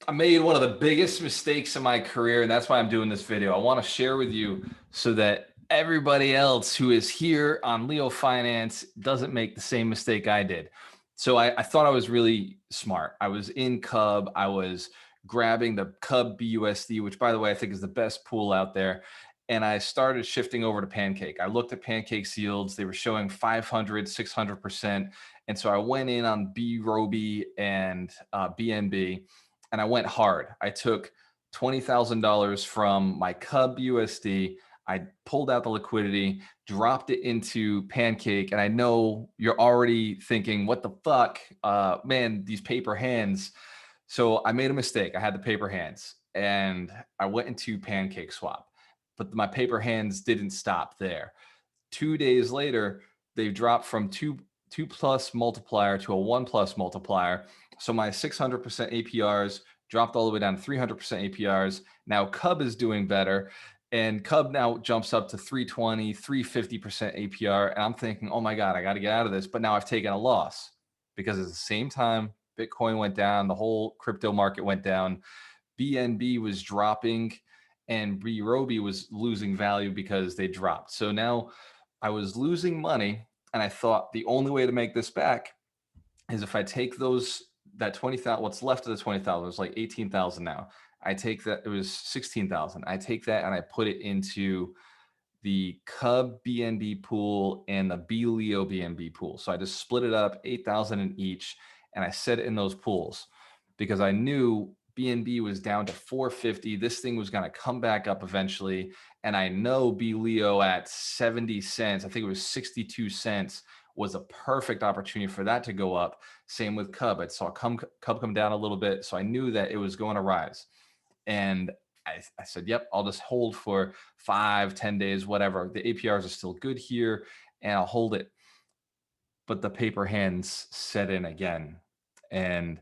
I made one of the biggest mistakes in my career, and that's why I'm doing this video. I want to share with you so that everybody else who is here on Leo Finance doesn't make the same mistake I did. So I thought I was really smart. I was in Cub. I was grabbing the Cub BUSD, which, by the way, I think is the best pool out there. And I started shifting over to Pancake. I looked at Pancake's yields. They were showing 500, 600%. And so I went in on B Roby and BNB, and I went hard. I took $20,000 from my Cub USD. I pulled out the liquidity, dropped it into Pancake, and I know you're already thinking, "What the fuck, man? These paper hands." So I made a mistake. I had the paper hands, and I went into Pancake Swap, but my paper hands didn't stop there. 2 days later, they've dropped from two plus multiplier to a one plus multiplier. So my 600% APRs dropped all the way down to 300% APRs. Now Cub is doing better. And Cub now jumps up to 320, 350% APR. And I'm thinking, oh my God, I got to get out of this. But now I've taken a loss because at the same time, Bitcoin went down, the whole crypto market went down, BNB was dropping, and B Roby was losing value because they dropped. So now I was losing money, and I thought the only way to make this back is if I take that 20,000, what's left of the 20,000, it was like 18,000 now. I take that, it was 16,000. I take that and I put it into the Cub BNB pool and the B Leo BNB pool. So I just split it up, 8,000 in each, and I set it in those pools because I knew BNB was down to 450. This thing was going to come back up eventually. And I know B Leo at 70 cents, I think it was 62 cents, was a perfect opportunity for that to go up. Same with Cub. I saw Cub come down a little bit. So I knew that it was going to rise. And I said, yep, I'll just hold for 5-10 days, whatever. The APRs are still good here, and I'll hold it. But the paper hands set in again. And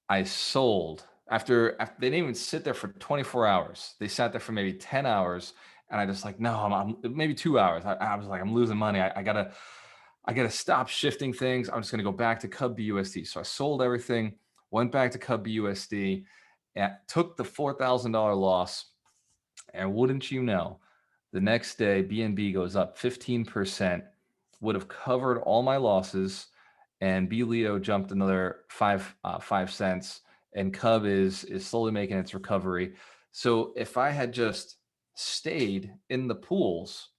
I sold after they didn't even sit there for 24 hours. They sat there for maybe 10 hours. And I just like, no, I'm maybe 2 hours. I was like, I'm losing money. I gotta stop shifting things. I'm just gonna go back to Cub BUSD. So I sold everything, went back to Cub BUSD, and took the $4,000 loss. And wouldn't you know, the next day BNB goes up 15%, would have covered all my losses, and B Leo jumped another 5 cents, and Cub is slowly making its recovery. So if I had just stayed in the pools,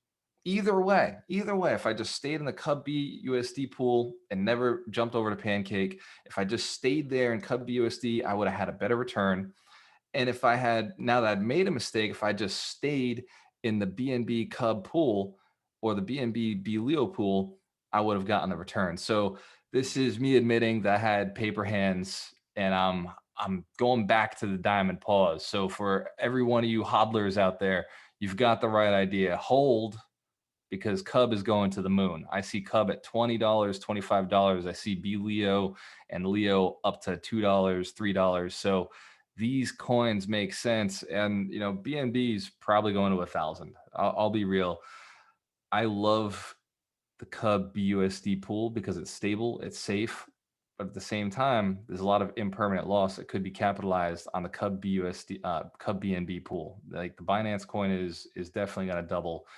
either way, if I just stayed in the Cub BUSD pool and never jumped over to Pancake, if I just stayed there in Cub BUSD, I would have had a better return. And if I had, now that I'd made a mistake, if I just stayed in the BNB Cub pool or the BNB B Leo pool, I would have gotten the return. So this is me admitting that I had paper hands, and I'm going back to the diamond pause. So for every one of you hodlers out there, you've got the right idea. Hold, because Cub is going to the moon. I see Cub at $20, $25. I see B Leo and Leo up to $2, $3. So these coins make sense. And, BNB is probably going to 1,000. I'll be real. I love the Cub BUSD pool because it's stable, it's safe, but at the same time, there's a lot of impermanent loss that could be capitalized on the Cub BUSD, Cub BNB pool. Like the Binance coin is definitely going to double.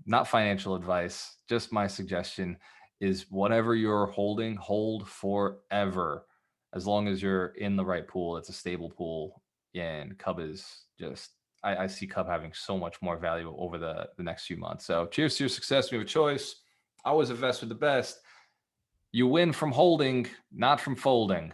Not financial advice, just my suggestion is whatever you're holding, hold forever. As long as you're in the right pool, it's a stable pool. And Cub is just, I see Cub having so much more value over the next few months. So cheers to your success. We have a choice. Always invest with the best. You win from holding, not from folding.